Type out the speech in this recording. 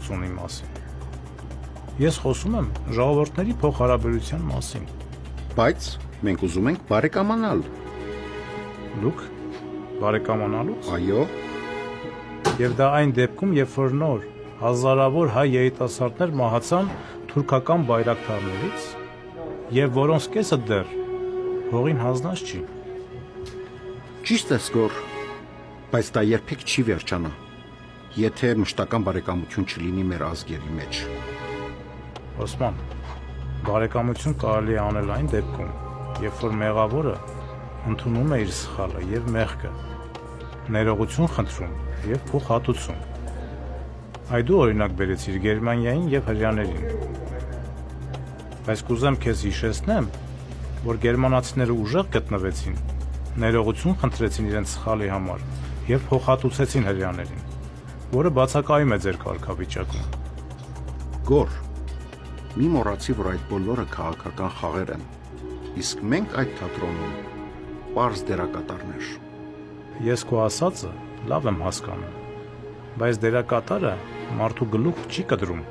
գործունի մասին։ Ես խոսում եմ ժողովուրդների փոխհարաբերության մասին։ Բայց մենք ուզում ենք բարեկամանալ։ Դուք բարեկամանալուց։ Այո, Եվ դա այն դեպքում, երբ որ նոր հազարավոր հայ երիտասարդներ մահացան թուրքական բայրակտարներից, եւ որոնց կեսը դեռ հողին հանձնած չի։ ճիշտ ես Գոր, բայց դա երբեք չի վերջանա, եթե մշտական բարեկամություն չլինի մեր ազգերի մեջ։ Օսման, բարեկամություն կարելի է անել այն դեպքում, երբ որ մեղավորը ընդունում է իր սխալը եւ մեղքը, ներողություն խնդրում եւ փոխհատուցում։ Այ դու օրինակ բերեցիր Գերմանիային եւ հրեաներին։ Բայց կուզեմ քեզ հիշեցնեմ, որ գերմանացիները ուժեղ գտնվեցին, ներողություն խնդրեցին իրենց սխալի համար եւ փոխհատուցեցին հրեաներին, որը բացակայում է ձեր կարգավիճակում։ Գոր, մի մոռացի, որ այդ բոլորը քաղաքական խաղեր են, իսկ մենք այդ թատրոնում պարզ դերակատարներ։ Ես քո ասածը լավ եմ հասկանում, բայց դերակատարը մարդու գլուխ չի կտրում։